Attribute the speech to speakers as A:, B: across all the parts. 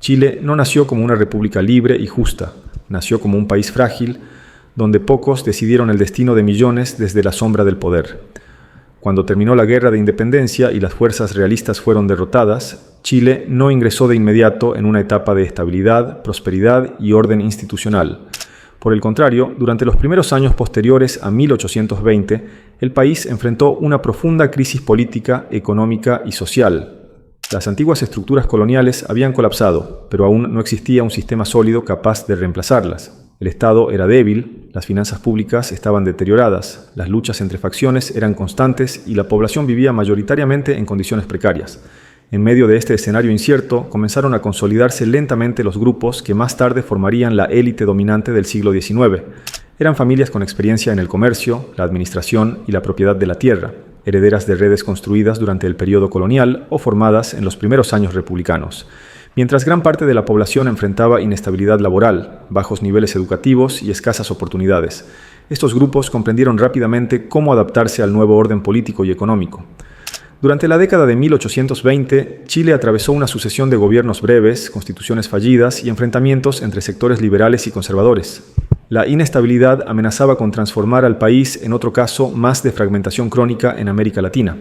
A: Chile no nació como una república libre y justa, nació como un país frágil, donde pocos decidieron el destino de millones desde la sombra del poder. Cuando terminó la Guerra de Independencia y las fuerzas realistas fueron derrotadas, Chile no ingresó de inmediato en una etapa de estabilidad, prosperidad y orden institucional. Por el contrario, durante los primeros años posteriores a 1820, el país enfrentó una profunda crisis política, económica y social. Las antiguas estructuras coloniales habían colapsado, pero aún no existía un sistema sólido capaz de reemplazarlas. El Estado era débil, las finanzas públicas estaban deterioradas, las luchas entre facciones eran constantes y la población vivía mayoritariamente en condiciones precarias. En medio de este escenario incierto, comenzaron a consolidarse lentamente los grupos que más tarde formarían la élite dominante del siglo XIX. Eran familias con experiencia en el comercio, la administración y la propiedad de la tierra, herederas de redes construidas durante el periodo colonial o formadas en los primeros años republicanos. Mientras gran parte de la población enfrentaba inestabilidad laboral, bajos niveles educativos y escasas oportunidades, estos grupos comprendieron rápidamente cómo adaptarse al nuevo orden político y económico. Durante la década de 1820, Chile atravesó una sucesión de gobiernos breves, constituciones fallidas y enfrentamientos entre sectores liberales y conservadores. La inestabilidad amenazaba con transformar al país en otro caso más de fragmentación crónica en América Latina.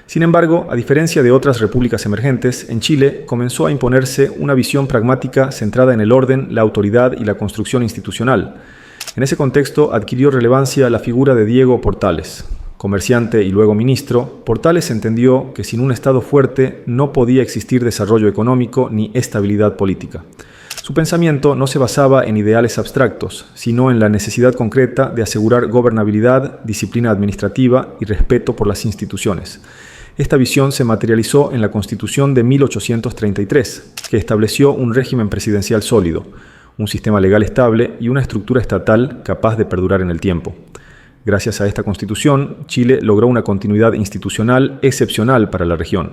A: Sin embargo, a diferencia de otras repúblicas emergentes, en Chile comenzó a imponerse una visión pragmática centrada en el orden, la autoridad y la construcción institucional. En ese contexto adquirió relevancia la figura de Diego Portales. Comerciante y luego ministro, Portales entendió que sin un Estado fuerte no podía existir desarrollo económico ni estabilidad política. Su pensamiento no se basaba en ideales abstractos, sino en la necesidad concreta de asegurar gobernabilidad, disciplina administrativa y respeto por las instituciones. Esta visión se materializó en la Constitución de 1833, que estableció un régimen presidencial sólido, un sistema legal estable y una estructura estatal capaz de perdurar en el tiempo. Gracias a esta Constitución, Chile logró una continuidad institucional excepcional para la región.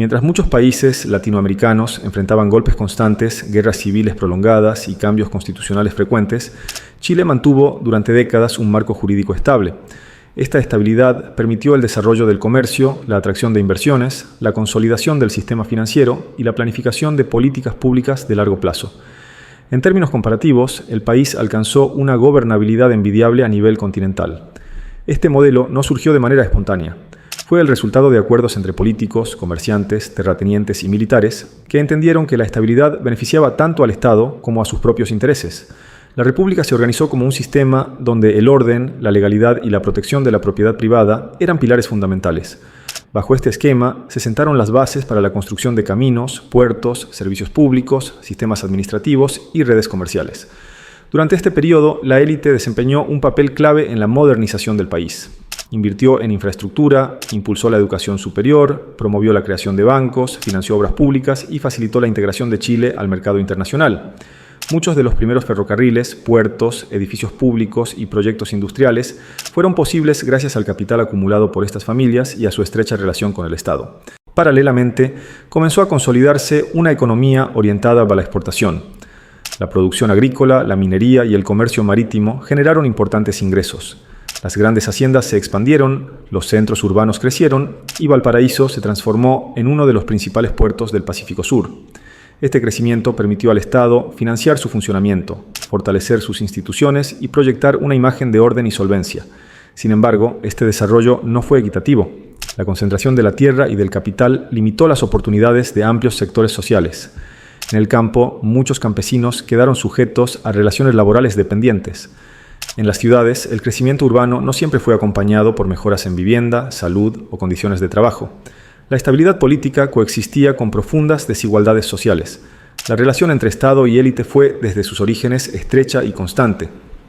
A: Mientras muchos países latinoamericanos enfrentaban golpes constantes, guerras civiles prolongadas y cambios constitucionales frecuentes, Chile mantuvo durante décadas un marco jurídico estable. Esta estabilidad permitió el desarrollo del comercio, la atracción de inversiones, la consolidación del sistema financiero y la planificación de políticas públicas de largo plazo. En términos comparativos, el país alcanzó una gobernabilidad envidiable a nivel continental. Este modelo no surgió de manera espontánea. Fue el resultado de acuerdos entre políticos, comerciantes, terratenientes y militares que entendieron que la estabilidad beneficiaba tanto al Estado como a sus propios intereses. La República se organizó como un sistema donde el orden, la legalidad y la protección de la propiedad privada eran pilares fundamentales. Bajo este esquema se sentaron las bases para la construcción de caminos, puertos, servicios públicos, sistemas administrativos y redes comerciales. Durante este periodo, la élite desempeñó un papel clave en la modernización del país. Invirtió en infraestructura, impulsó la educación superior, promovió la creación de bancos, financió obras públicas y facilitó la integración de Chile al mercado internacional. Muchos de los primeros ferrocarriles, puertos, edificios públicos y proyectos industriales fueron posibles gracias al capital acumulado por estas familias y a su estrecha relación con el Estado. Paralelamente, comenzó a consolidarse una economía orientada a la exportación. La producción agrícola, la minería y el comercio marítimo generaron importantes ingresos. Las grandes haciendas se expandieron, los centros urbanos crecieron y Valparaíso se transformó en uno de los principales puertos del Pacífico Sur. Este crecimiento permitió al Estado financiar su funcionamiento, fortalecer sus instituciones y proyectar una imagen de orden y solvencia. Sin embargo, este desarrollo no fue equitativo. La concentración de la tierra y del capital limitó las oportunidades de amplios sectores sociales. En el campo, muchos campesinos quedaron sujetos a relaciones laborales dependientes. En las ciudades, el crecimiento urbano no siempre fue acompañado por mejoras en vivienda, salud o condiciones de trabajo. La estabilidad política coexistía con profundas desigualdades sociales. La relación entre Estado y élite fue, desde sus orígenes, estrecha y constante.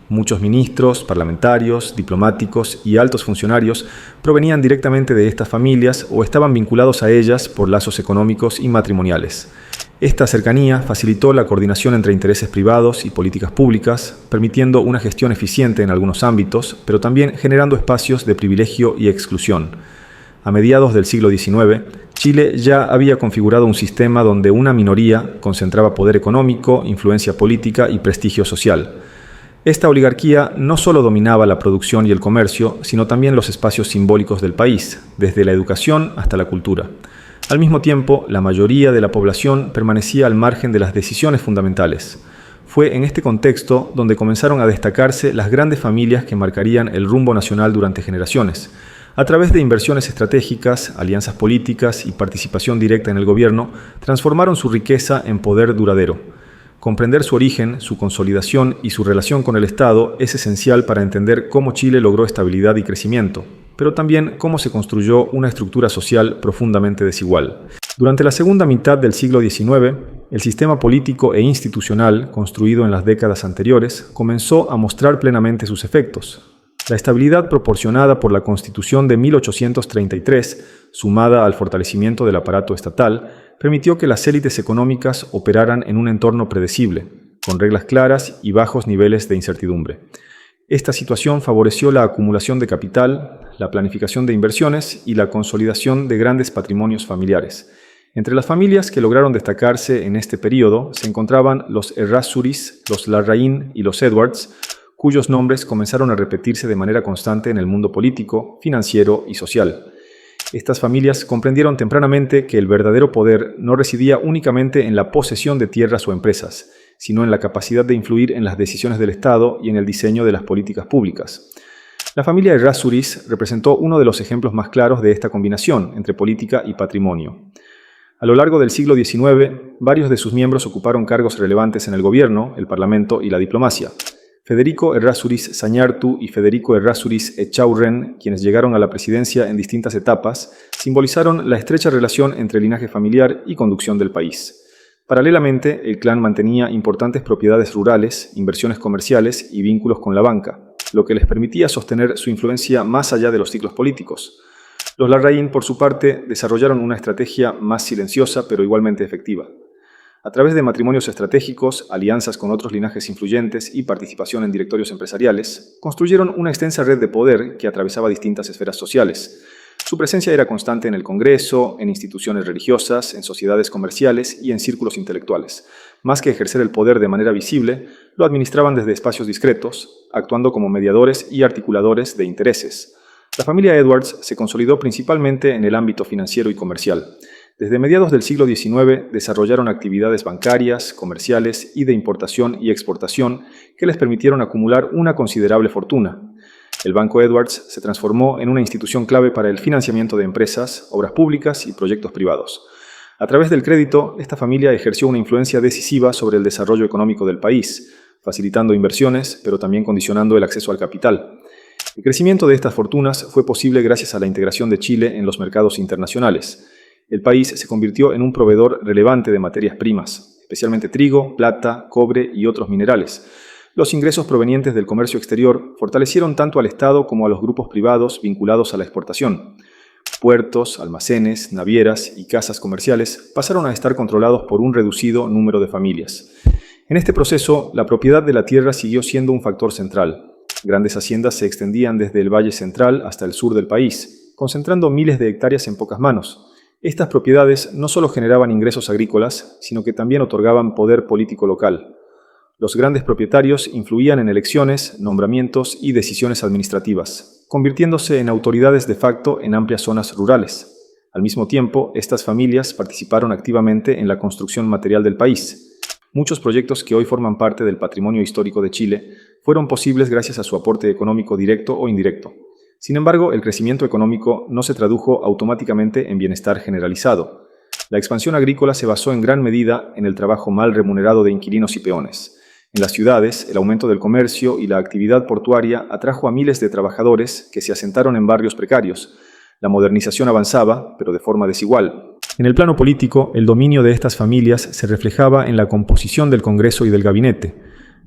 A: Muchos ministros, parlamentarios, diplomáticos y altos funcionarios provenían directamente de estas familias o estaban vinculados a ellas por lazos económicos y matrimoniales. Esta cercanía facilitó la coordinación entre intereses privados y políticas públicas, permitiendo una gestión eficiente en algunos ámbitos, pero también generando espacios de privilegio y exclusión. A mediados del siglo XIX, Chile ya había configurado un sistema donde una minoría concentraba poder económico, influencia política y prestigio social. Esta oligarquía no solo dominaba la producción y el comercio, sino también los espacios simbólicos del país, desde la educación hasta la cultura. Al mismo tiempo, la mayoría de la población permanecía al margen de las decisiones fundamentales. Fue en este contexto donde comenzaron a destacarse las grandes familias que marcarían el rumbo nacional durante generaciones. A través de inversiones estratégicas, alianzas políticas y participación directa en el gobierno, transformaron su riqueza en poder duradero. Comprender su origen, su consolidación y su relación con el Estado es esencial para entender cómo Chile logró estabilidad y crecimiento, pero también cómo se construyó una estructura social profundamente desigual. Durante la segunda mitad del siglo XIX, el sistema político e institucional, construido en las décadas anteriores, comenzó a mostrar plenamente sus efectos. La estabilidad proporcionada por la Constitución de 1833, sumada al fortalecimiento del aparato estatal, permitió que las élites económicas operaran en un entorno predecible, con reglas claras y bajos niveles de incertidumbre. Esta situación favoreció la acumulación de capital, la planificación de inversiones y la consolidación de grandes patrimonios familiares. Entre las familias que lograron destacarse en este periodo se encontraban los Errázuriz, los Larraín y los Edwards, cuyos nombres comenzaron a repetirse de manera constante en el mundo político, financiero y social. Estas familias comprendieron tempranamente que el verdadero poder no residía únicamente en la posesión de tierras o empresas, sino en la capacidad de influir en las decisiones del Estado y en el diseño de las políticas públicas. La familia Errázuriz representó uno de los ejemplos más claros de esta combinación entre política y patrimonio. A lo largo del siglo XIX, varios de sus miembros ocuparon cargos relevantes en el gobierno, el parlamento y la diplomacia. Federico Errázuriz Zañartu y Federico Errázuriz Echaurren, quienes llegaron a la presidencia en distintas etapas, simbolizaron la estrecha relación entre linaje familiar y conducción del país. Paralelamente, el clan mantenía importantes propiedades rurales, inversiones comerciales y vínculos con la banca, lo que les permitía sostener su influencia más allá de los ciclos políticos. Los Larraín, por su parte, desarrollaron una estrategia más silenciosa pero igualmente efectiva. A través de matrimonios estratégicos, alianzas con otros linajes influyentes y participación en directorios empresariales, construyeron una extensa red de poder que atravesaba distintas esferas sociales. Su presencia era constante en el Congreso, en instituciones religiosas, en sociedades comerciales y en círculos intelectuales. Más que ejercer el poder de manera visible, lo administraban desde espacios discretos, actuando como mediadores y articuladores de intereses. La familia Edwards se consolidó principalmente en el ámbito financiero y comercial. Desde mediados del siglo XIX desarrollaron actividades bancarias, comerciales y de importación y exportación que les permitieron acumular una considerable fortuna. El Banco Edwards se transformó en una institución clave para el financiamiento de empresas, obras públicas y proyectos privados. A través del crédito, esta familia ejerció una influencia decisiva sobre el desarrollo económico del país, facilitando inversiones, pero también condicionando el acceso al capital. El crecimiento de estas fortunas fue posible gracias a la integración de Chile en los mercados internacionales. El país se convirtió en un proveedor relevante de materias primas, especialmente trigo, plata, cobre y otros minerales. Los ingresos provenientes del comercio exterior fortalecieron tanto al Estado como a los grupos privados vinculados a la exportación. Puertos, almacenes, navieras y casas comerciales pasaron a estar controlados por un reducido número de familias. En este proceso, la propiedad de la tierra siguió siendo un factor central. Grandes haciendas se extendían desde el Valle Central hasta el sur del país, concentrando miles de hectáreas en pocas manos. Estas propiedades no solo generaban ingresos agrícolas, sino que también otorgaban poder político local. Los grandes propietarios influían en elecciones, nombramientos y decisiones administrativas, convirtiéndose en autoridades de facto en amplias zonas rurales. Al mismo tiempo, estas familias participaron activamente en la construcción material del país. Muchos proyectos que hoy forman parte del patrimonio histórico de Chile fueron posibles gracias a su aporte económico directo o indirecto. Sin embargo, el crecimiento económico no se tradujo automáticamente en bienestar generalizado. La expansión agrícola se basó en gran medida en el trabajo mal remunerado de inquilinos y peones. En las ciudades, el aumento del comercio y la actividad portuaria atrajo a miles de trabajadores que se asentaron en barrios precarios. La modernización avanzaba, pero de forma desigual. En el plano político, el dominio de estas familias se reflejaba en la composición del Congreso y del gabinete.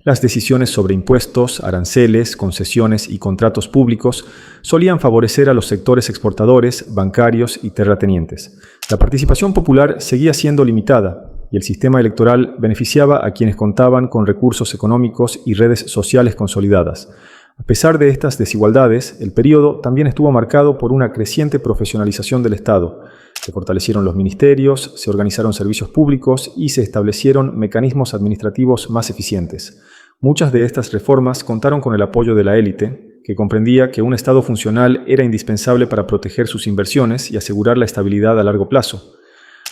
A: Las decisiones sobre impuestos, aranceles, concesiones y contratos públicos solían favorecer a los sectores exportadores, bancarios y terratenientes. La participación popular seguía siendo limitada y el sistema electoral beneficiaba a quienes contaban con recursos económicos y redes sociales consolidadas. A pesar de estas desigualdades, el período también estuvo marcado por una creciente profesionalización del Estado. Se fortalecieron los ministerios, se organizaron servicios públicos y se establecieron mecanismos administrativos más eficientes. Muchas de estas reformas contaron con el apoyo de la élite, que comprendía que un Estado funcional era indispensable para proteger sus inversiones y asegurar la estabilidad a largo plazo.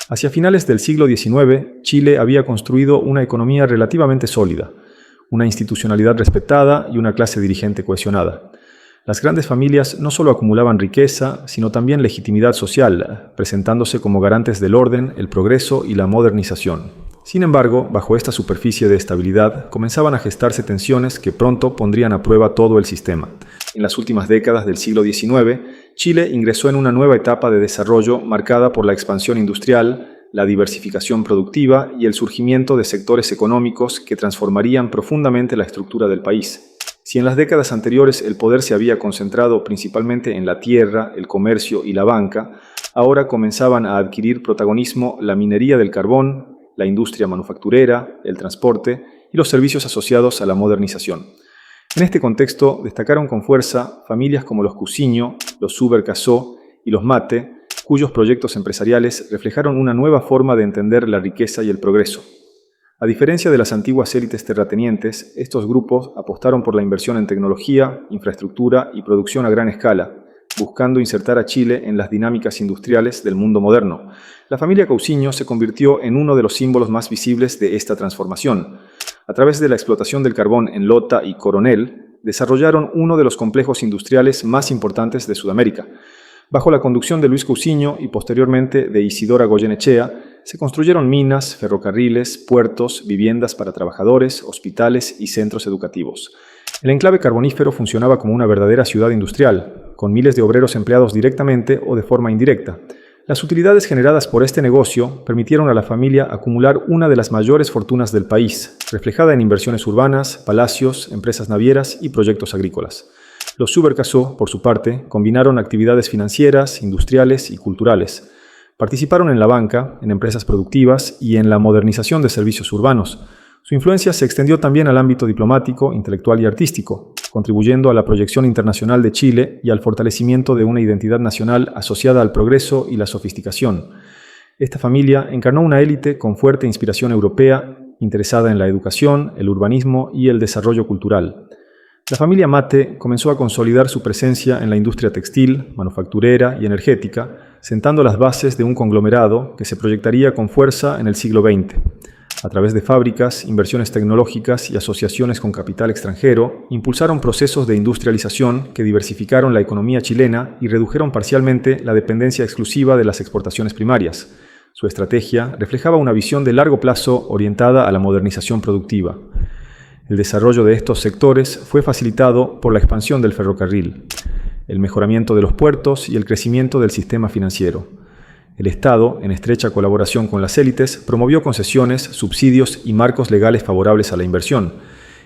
A: Hacia finales del siglo XIX, Chile había construido una economía relativamente sólida, una institucionalidad respetada y una clase dirigente cohesionada. Las grandes familias no solo acumulaban riqueza, sino también legitimidad social, presentándose como garantes del orden, el progreso y la modernización. Sin embargo, bajo esta superficie de estabilidad, comenzaban a gestarse tensiones que pronto pondrían a prueba todo el sistema. En las últimas décadas del siglo XIX, Chile ingresó en una nueva etapa de desarrollo marcada por la expansión industrial, la diversificación productiva y el surgimiento de sectores económicos que transformarían profundamente la estructura del país. Si en las décadas anteriores el poder se había concentrado principalmente en la tierra, el comercio y la banca, ahora comenzaban a adquirir protagonismo la minería del carbón, la industria manufacturera, el transporte y los servicios asociados a la modernización. En este contexto destacaron con fuerza familias como los Cousiño, los Subercaseaux y los Mate, cuyos proyectos empresariales reflejaron una nueva forma de entender la riqueza y el progreso. A diferencia de las antiguas élites terratenientes, estos grupos apostaron por la inversión en tecnología, infraestructura y producción a gran escala, buscando insertar a Chile en las dinámicas industriales del mundo moderno. La familia Cousiño se convirtió en uno de los símbolos más visibles de esta transformación. A través de la explotación del carbón en Lota y Coronel, desarrollaron uno de los complejos industriales más importantes de Sudamérica. Bajo la conducción de Luis Cousiño y posteriormente de Isidora Goyenechea, se construyeron minas, ferrocarriles, puertos, viviendas para trabajadores, hospitales y centros educativos. El enclave carbonífero funcionaba como una verdadera ciudad industrial, con miles de obreros empleados directamente o de forma indirecta. Las utilidades generadas por este negocio permitieron a la familia acumular una de las mayores fortunas del país, reflejada en inversiones urbanas, palacios, empresas navieras y proyectos agrícolas. Los Subercaseaux, por su parte, combinaron actividades financieras, industriales y culturales. Participaron en la banca, en empresas productivas y en la modernización de servicios urbanos. Su influencia se extendió también al ámbito diplomático, intelectual y artístico, contribuyendo a la proyección internacional de Chile y al fortalecimiento de una identidad nacional asociada al progreso y la sofisticación. Esta familia encarnó una élite con fuerte inspiración europea, interesada en la educación, el urbanismo y el desarrollo cultural. La familia Mate comenzó a consolidar su presencia en la industria textil, manufacturera y energética, sentando las bases de un conglomerado que se proyectaría con fuerza en el siglo XX. A través de fábricas, inversiones tecnológicas y asociaciones con capital extranjero, impulsaron procesos de industrialización que diversificaron la economía chilena y redujeron parcialmente la dependencia exclusiva de las exportaciones primarias. Su estrategia reflejaba una visión de largo plazo orientada a la modernización productiva. El desarrollo de estos sectores fue facilitado por la expansión del ferrocarril, el mejoramiento de los puertos y el crecimiento del sistema financiero. El Estado, en estrecha colaboración con las élites, promovió concesiones, subsidios y marcos legales favorables a la inversión.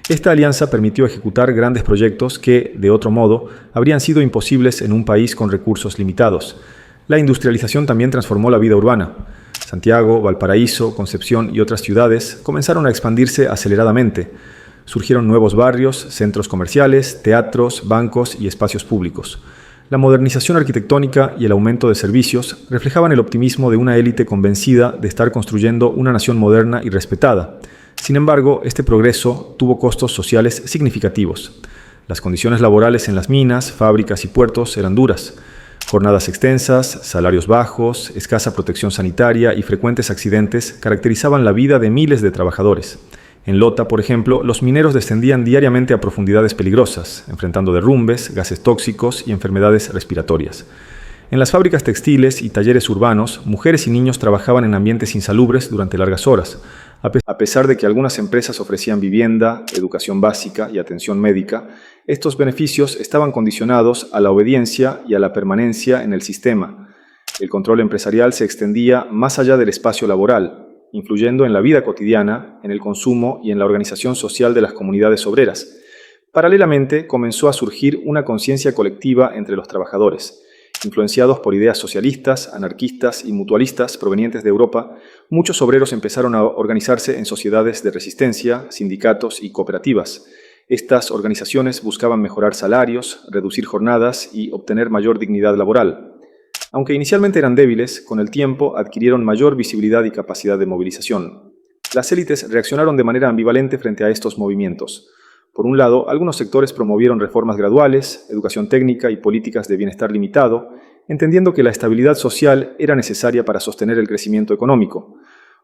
A: Esta alianza permitió ejecutar grandes proyectos que, de otro modo, habrían sido imposibles en un país con recursos limitados. La industrialización también transformó la vida urbana. Santiago, Valparaíso, Concepción y otras ciudades comenzaron a expandirse aceleradamente. Surgieron nuevos barrios, centros comerciales, teatros, bancos y espacios públicos. La modernización arquitectónica y el aumento de servicios reflejaban el optimismo de una élite convencida de estar construyendo una nación moderna y respetada. Sin embargo, este progreso tuvo costos sociales significativos. Las condiciones laborales en las minas, fábricas y puertos eran duras. Jornadas extensas, salarios bajos, escasa protección sanitaria y frecuentes accidentes caracterizaban la vida de miles de trabajadores. En Lota, por ejemplo, los mineros descendían diariamente a profundidades peligrosas, enfrentando derrumbes, gases tóxicos y enfermedades respiratorias. En las fábricas textiles y talleres urbanos, mujeres y niños trabajaban en ambientes insalubres durante largas horas. A pesar de que algunas empresas ofrecían vivienda, educación básica y atención médica, estos beneficios estaban condicionados a la obediencia y a la permanencia en el sistema. El control empresarial se extendía más allá del espacio laboral, influyendo en la vida cotidiana, en el consumo y en la organización social de las comunidades obreras. Paralelamente, comenzó a surgir una conciencia colectiva entre los trabajadores. Influenciados por ideas socialistas, anarquistas y mutualistas provenientes de Europa, muchos obreros empezaron a organizarse en sociedades de resistencia, sindicatos y cooperativas. Estas organizaciones buscaban mejorar salarios, reducir jornadas y obtener mayor dignidad laboral. Aunque inicialmente eran débiles, con el tiempo adquirieron mayor visibilidad y capacidad de movilización. Las élites reaccionaron de manera ambivalente frente a estos movimientos. Por un lado, algunos sectores promovieron reformas graduales, educación técnica y políticas de bienestar limitado, entendiendo que la estabilidad social era necesaria para sostener el crecimiento económico.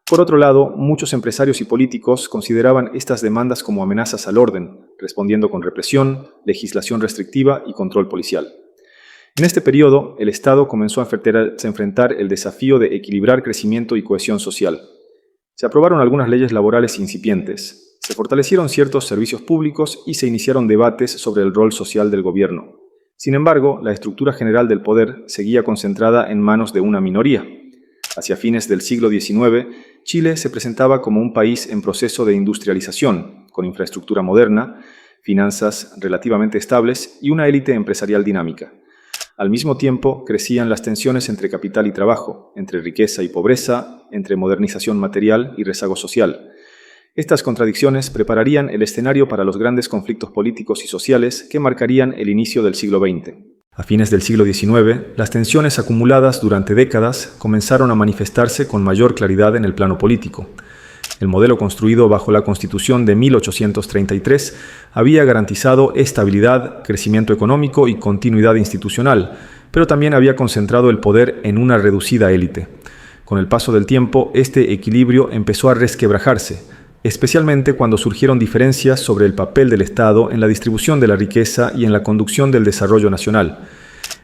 A: Por otro lado, muchos empresarios y políticos consideraban estas demandas como amenazas al orden, respondiendo con represión, legislación restrictiva y control policial. En este periodo, el Estado comenzó a enfrentar el desafío de equilibrar crecimiento y cohesión social. Se aprobaron algunas leyes laborales incipientes, se fortalecieron ciertos servicios públicos y se iniciaron debates sobre el rol social del gobierno. Sin embargo, la estructura general del poder seguía concentrada en manos de una minoría. Hacia fines del siglo XIX, Chile se presentaba como un país en proceso de industrialización, con infraestructura moderna, finanzas relativamente estables y una élite empresarial dinámica. Al mismo tiempo, crecían las tensiones entre capital y trabajo, entre riqueza y pobreza, entre modernización material y rezago social. Estas contradicciones prepararían el escenario para los grandes conflictos políticos y sociales que marcarían el inicio del siglo XX. A fines del siglo XIX, las tensiones acumuladas durante décadas comenzaron a manifestarse con mayor claridad en el plano político. El modelo construido bajo la Constitución de 1833 había garantizado estabilidad, crecimiento económico y continuidad institucional, pero también había concentrado el poder en una reducida élite. Con el paso del tiempo, este equilibrio empezó a resquebrajarse, especialmente cuando surgieron diferencias sobre el papel del Estado en la distribución de la riqueza y en la conducción del desarrollo nacional.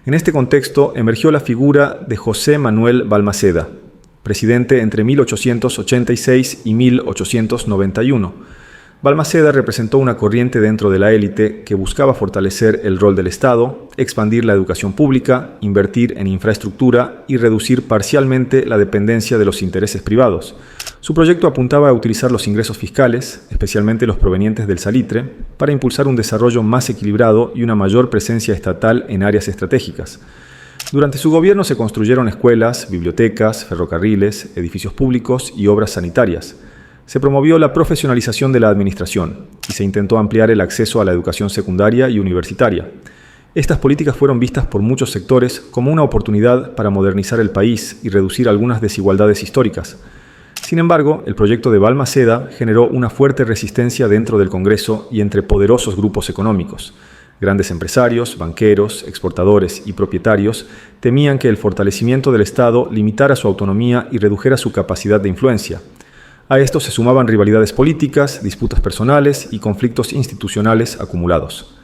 A: En este contexto emergió la figura de José Manuel Balmaceda, presidente entre 1886 y 1891. Balmaceda representó una corriente dentro de la élite que buscaba fortalecer el rol del Estado, expandir la educación pública, invertir en infraestructura y reducir parcialmente la dependencia de los intereses privados. Su proyecto apuntaba a utilizar los ingresos fiscales, especialmente los provenientes del salitre, para impulsar un desarrollo más equilibrado y una mayor presencia estatal en áreas estratégicas. Durante su gobierno se construyeron escuelas, bibliotecas, ferrocarriles, edificios públicos y obras sanitarias. Se promovió la profesionalización de la administración y se intentó ampliar el acceso a la educación secundaria y universitaria. Estas políticas fueron vistas por muchos sectores como una oportunidad para modernizar el país y reducir algunas desigualdades históricas. Sin embargo, el proyecto de Balmaceda generó una fuerte resistencia dentro del Congreso y entre poderosos grupos económicos. Grandes empresarios, banqueros, exportadores y propietarios temían que el fortalecimiento del Estado limitara su autonomía y redujera su capacidad de influencia. A esto se sumaban rivalidades políticas, disputas personales y conflictos institucionales acumulados.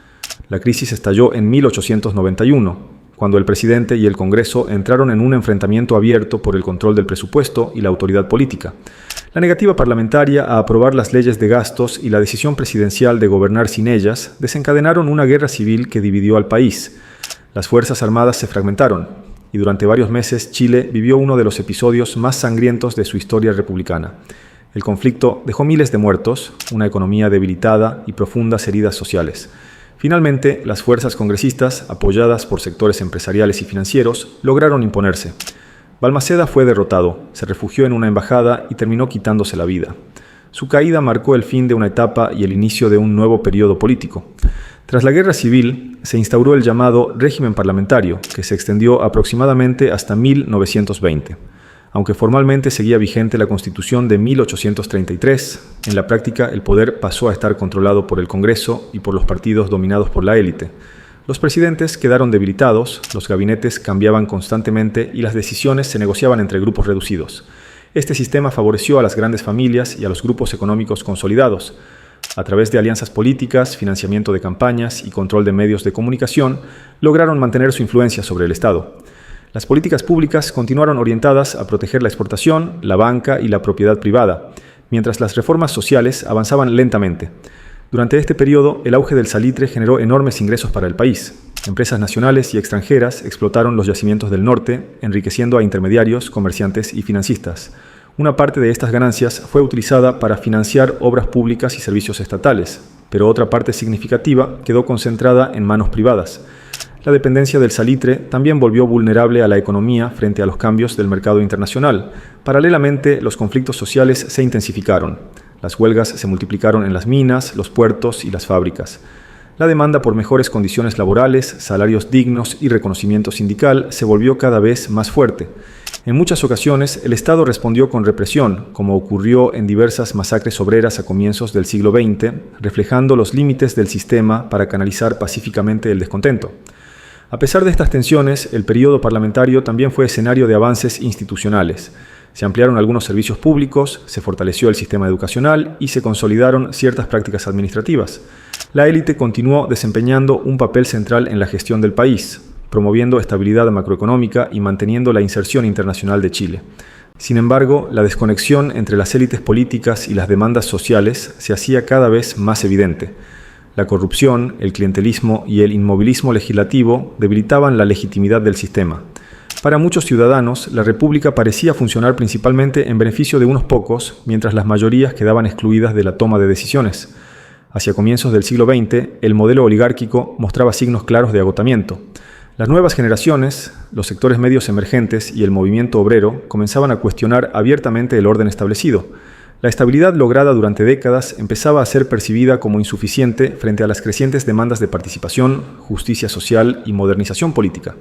A: La crisis estalló en 1891, cuando el presidente y el Congreso entraron en un enfrentamiento abierto por el control del presupuesto y la autoridad política. La negativa parlamentaria a aprobar las leyes de gastos y la decisión presidencial de gobernar sin ellas desencadenaron una guerra civil que dividió al país. Las Fuerzas Armadas se fragmentaron y durante varios meses Chile vivió uno de los episodios más sangrientos de su historia republicana. El conflicto dejó miles de muertos, una economía debilitada y profundas heridas sociales. Finalmente, las fuerzas congresistas, apoyadas por sectores empresariales y financieros, lograron imponerse. Balmaceda fue derrotado, se refugió en una embajada y terminó quitándose la vida. Su caída marcó el fin de una etapa y el inicio de un nuevo periodo político. Tras la guerra civil, se instauró el llamado régimen parlamentario, que se extendió aproximadamente hasta 1920. Aunque formalmente seguía vigente la Constitución de 1833, en la práctica el poder pasó a estar controlado por el Congreso y por los partidos dominados por la élite. Los presidentes quedaron debilitados, los gabinetes cambiaban constantemente y las decisiones se negociaban entre grupos reducidos. Este sistema favoreció a las grandes familias y a los grupos económicos consolidados. A través de alianzas políticas, financiamiento de campañas y control de medios de comunicación, lograron mantener su influencia sobre el Estado. Las políticas públicas continuaron orientadas a proteger la exportación, la banca y la propiedad privada, mientras las reformas sociales avanzaban lentamente. Durante este periodo, el auge del salitre generó enormes ingresos para el país. Empresas nacionales y extranjeras explotaron los yacimientos del norte, enriqueciendo a intermediarios, comerciantes y financistas. Una parte de estas ganancias fue utilizada para financiar obras públicas y servicios estatales, pero otra parte significativa quedó concentrada en manos privadas. La dependencia del salitre también volvió vulnerable a la economía frente a los cambios del mercado internacional. Paralelamente, los conflictos sociales se intensificaron. Las huelgas se multiplicaron en las minas, los puertos y las fábricas. La demanda por mejores condiciones laborales, salarios dignos y reconocimiento sindical se volvió cada vez más fuerte. En muchas ocasiones, el Estado respondió con represión, como ocurrió en diversas masacres obreras a comienzos del siglo XX, reflejando los límites del sistema para canalizar pacíficamente el descontento. A pesar de estas tensiones, el período parlamentario también fue escenario de avances institucionales. Se ampliaron algunos servicios públicos, se fortaleció el sistema educacional y se consolidaron ciertas prácticas administrativas. La élite continuó desempeñando un papel central en la gestión del país, promoviendo estabilidad macroeconómica y manteniendo la inserción internacional de Chile. Sin embargo, la desconexión entre las élites políticas y las demandas sociales se hacía cada vez más evidente. La corrupción, el clientelismo y el inmovilismo legislativo debilitaban la legitimidad del sistema. Para muchos ciudadanos, la República parecía funcionar principalmente en beneficio de unos pocos, mientras las mayorías quedaban excluidas de la toma de decisiones. Hacia comienzos del siglo XX, el modelo oligárquico mostraba signos claros de agotamiento. Las nuevas generaciones, los sectores medios emergentes y el movimiento obrero comenzaban a cuestionar abiertamente el orden establecido. La estabilidad lograda durante décadas empezaba a ser percibida como insuficiente frente a las crecientes demandas de participación, justicia social y modernización política.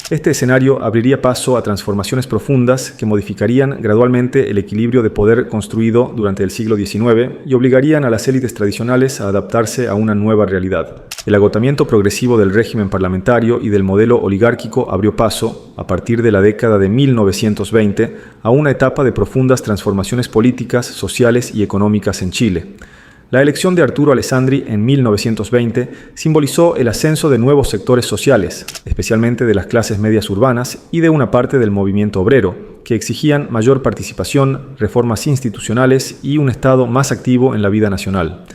A: Este escenario abriría paso a transformaciones profundas que modificarían gradualmente el equilibrio de poder construido durante el siglo XIX y obligarían a las élites tradicionales a adaptarse a una nueva realidad. El agotamiento progresivo del régimen parlamentario y del modelo oligárquico abrió paso, a partir de la década de 1920, a una etapa de profundas transformaciones políticas, sociales y económicas en Chile. La elección de Arturo Alessandri en 1920 simbolizó el ascenso de nuevos sectores sociales, especialmente de las clases medias urbanas y de una parte del movimiento obrero, que exigían mayor participación, reformas institucionales y un Estado más activo en la vida nacional.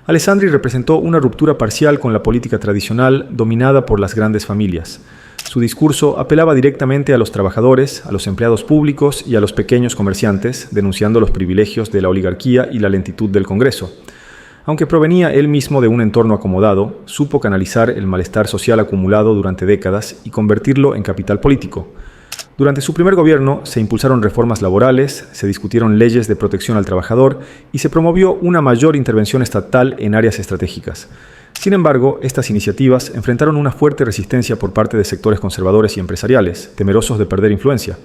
A: Alessandri representó una ruptura parcial con la política tradicional dominada por las grandes familias. Su discurso apelaba directamente a los trabajadores, a los empleados públicos y a los pequeños comerciantes, denunciando los privilegios de la oligarquía y la lentitud del Congreso. Aunque provenía él mismo de un entorno acomodado, supo canalizar el malestar social acumulado durante décadas y convertirlo en capital político. Durante su primer gobierno se impulsaron reformas laborales, se discutieron leyes de protección al trabajador y se promovió una mayor intervención estatal en áreas estratégicas. Sin embargo, estas iniciativas enfrentaron una fuerte resistencia por parte de sectores conservadores y empresariales, temerosos de perder influencia.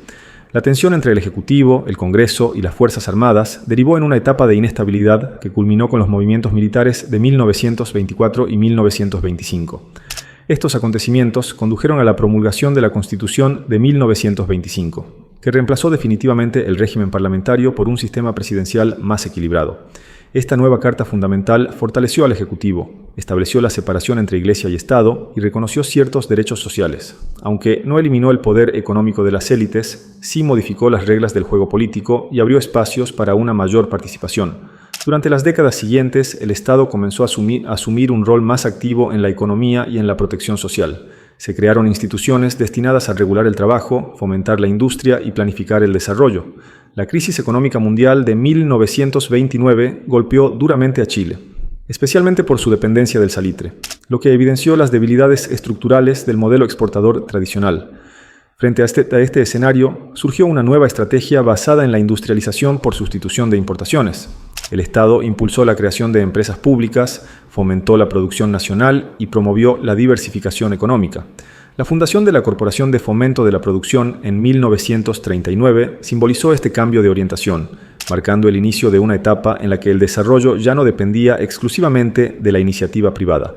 A: La tensión entre el Ejecutivo, el Congreso y las Fuerzas Armadas derivó en una etapa de inestabilidad que culminó con los movimientos militares de 1924 y 1925. Estos acontecimientos condujeron a la promulgación de la Constitución de 1925, que reemplazó definitivamente el régimen parlamentario por un sistema presidencial más equilibrado. Esta nueva Carta Fundamental fortaleció al Ejecutivo, estableció la separación entre Iglesia y Estado y reconoció ciertos derechos sociales. Aunque no eliminó el poder económico de las élites, sí modificó las reglas del juego político y abrió espacios para una mayor participación. Durante las décadas siguientes, el Estado comenzó a asumir un rol más activo en la economía y en la protección social. Se crearon instituciones destinadas a regular el trabajo, fomentar la industria y planificar el desarrollo. La crisis económica mundial de 1929 golpeó duramente a Chile, especialmente por su dependencia del salitre, lo que evidenció las debilidades estructurales del modelo exportador tradicional. Frente a este escenario, surgió una nueva estrategia basada en la industrialización por sustitución de importaciones. El Estado impulsó la creación de empresas públicas, fomentó la producción nacional y promovió la diversificación económica. La fundación de la Corporación de Fomento de la Producción en 1939 simbolizó este cambio de orientación, marcando el inicio de una etapa en la que el desarrollo ya no dependía exclusivamente de la iniciativa privada.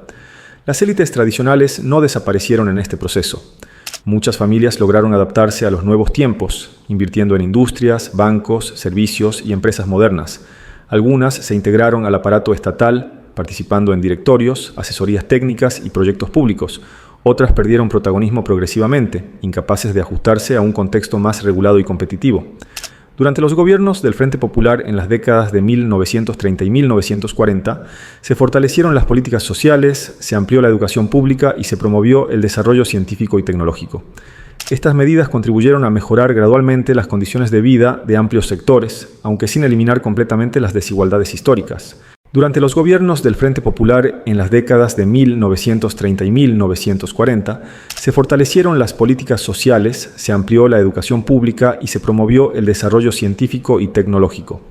A: Las élites tradicionales no desaparecieron en este proceso. Muchas familias lograron adaptarse a los nuevos tiempos, invirtiendo en industrias, bancos, servicios y empresas modernas. Algunas se integraron al aparato estatal, participando en directorios, asesorías técnicas y proyectos públicos. Otras perdieron protagonismo progresivamente, incapaces de ajustarse a un contexto más regulado y competitivo. Durante los gobiernos del Frente Popular en las décadas de 1930 y 1940, se fortalecieron las políticas sociales, se amplió la educación pública y se promovió el desarrollo científico y tecnológico. Estas medidas contribuyeron a mejorar gradualmente las condiciones de vida de amplios sectores, aunque sin eliminar completamente las desigualdades históricas. Durante los gobiernos del Frente Popular en las décadas de 1930 y 1940, se fortalecieron las políticas sociales, se amplió la educación pública y se promovió el desarrollo científico y tecnológico.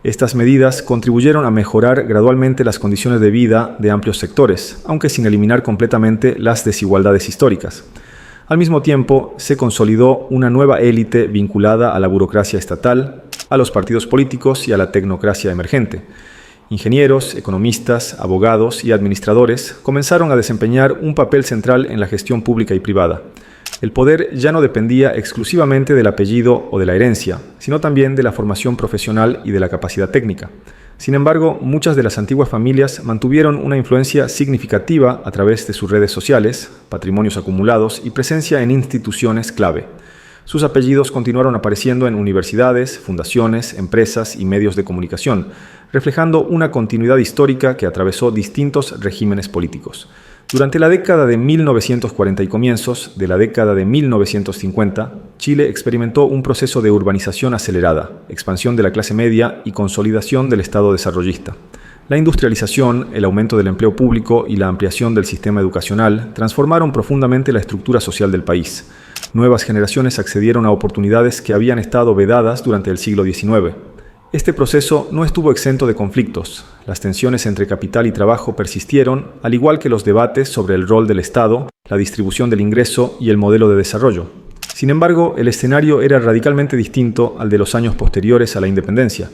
A: Estas medidas contribuyeron a mejorar gradualmente las condiciones de vida de amplios sectores, aunque sin eliminar completamente las desigualdades históricas. Al mismo tiempo, se consolidó una nueva élite vinculada a la burocracia estatal, a los partidos políticos y a la tecnocracia emergente. Ingenieros, economistas, abogados y administradores comenzaron a desempeñar un papel central en la gestión pública y privada. El poder ya no dependía exclusivamente del apellido o de la herencia, sino también de la formación profesional y de la capacidad técnica. Sin embargo, muchas de las antiguas familias mantuvieron una influencia significativa a través de sus redes sociales, patrimonios acumulados y presencia en instituciones clave. Sus apellidos continuaron apareciendo en universidades, fundaciones, empresas y medios de comunicación, reflejando una continuidad histórica que atravesó distintos regímenes políticos. Durante la década de 1940 y comienzos de la década de 1950, Chile experimentó un proceso de urbanización acelerada, expansión de la clase media y consolidación del Estado desarrollista. La industrialización, el aumento del empleo público y la ampliación del sistema educacional transformaron profundamente la estructura social del país. Nuevas generaciones accedieron a oportunidades que habían estado vedadas durante el siglo XIX. Este proceso no estuvo exento de conflictos. Las tensiones entre capital y trabajo persistieron, al igual que los debates sobre el rol del Estado, la distribución del ingreso y el modelo de desarrollo. Sin embargo, el escenario era radicalmente distinto al de los años posteriores a la independencia.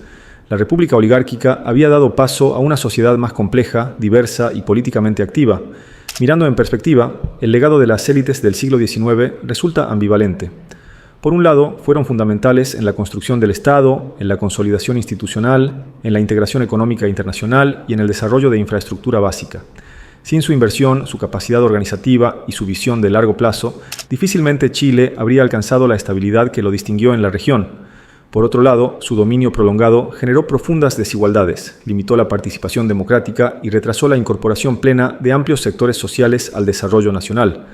A: La república oligárquica había dado paso a una sociedad más compleja, diversa y políticamente activa. Mirando en perspectiva, el legado de las élites del siglo XIX resulta ambivalente. Por un lado, fueron fundamentales en la construcción del Estado, en la consolidación institucional, en la integración económica internacional y en el desarrollo de infraestructura básica. Sin su inversión, su capacidad organizativa y su visión de largo plazo, difícilmente Chile habría alcanzado la estabilidad que lo distinguió en la región. Por otro lado, su dominio prolongado generó profundas desigualdades, limitó la participación democrática y retrasó la incorporación plena de amplios sectores sociales al desarrollo nacional.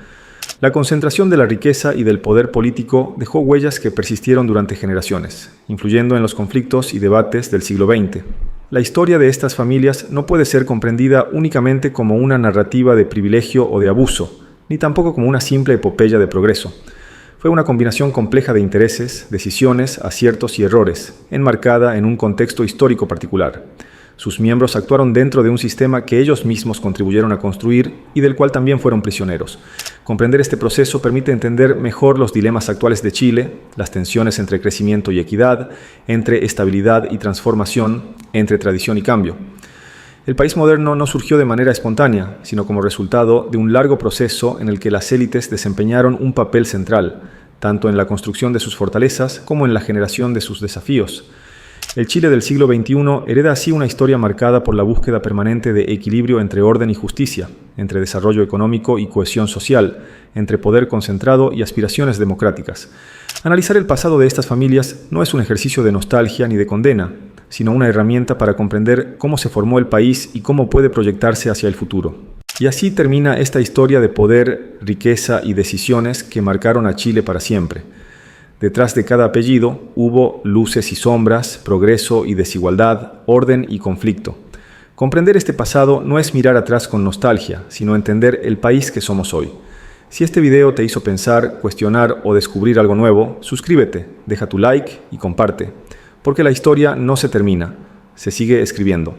A: La concentración de la riqueza y del poder político dejó huellas que persistieron durante generaciones, influyendo en los conflictos y debates del siglo XX. La historia de estas familias no puede ser comprendida únicamente como una narrativa de privilegio o de abuso, ni tampoco como una simple epopeya de progreso. Fue una combinación compleja de intereses, decisiones, aciertos y errores, enmarcada en un contexto histórico particular. Sus miembros actuaron dentro de un sistema que ellos mismos contribuyeron a construir y del cual también fueron prisioneros. Comprender este proceso permite entender mejor los dilemas actuales de Chile, las tensiones entre crecimiento y equidad, entre estabilidad y transformación, entre tradición y cambio. El país moderno no surgió de manera espontánea, sino como resultado de un largo proceso en el que las élites desempeñaron un papel central, tanto en la construcción de sus fortalezas como en la generación de sus desafíos. El Chile del siglo XXI hereda así una historia marcada por la búsqueda permanente de equilibrio entre orden y justicia, entre desarrollo económico y cohesión social, entre poder concentrado y aspiraciones democráticas. Analizar el pasado de estas familias no es un ejercicio de nostalgia ni de condena, sino una herramienta para comprender cómo se formó el país y cómo puede proyectarse hacia el futuro. Y así termina esta historia de poder, riqueza y decisiones que marcaron a Chile para siempre. Detrás de cada apellido hubo luces y sombras, progreso y desigualdad, orden y conflicto. Comprender este pasado no es mirar atrás con nostalgia, sino entender el país que somos hoy. Si este video te hizo pensar, cuestionar o descubrir algo nuevo, suscríbete, deja tu like y comparte, porque la historia no se termina, se sigue escribiendo.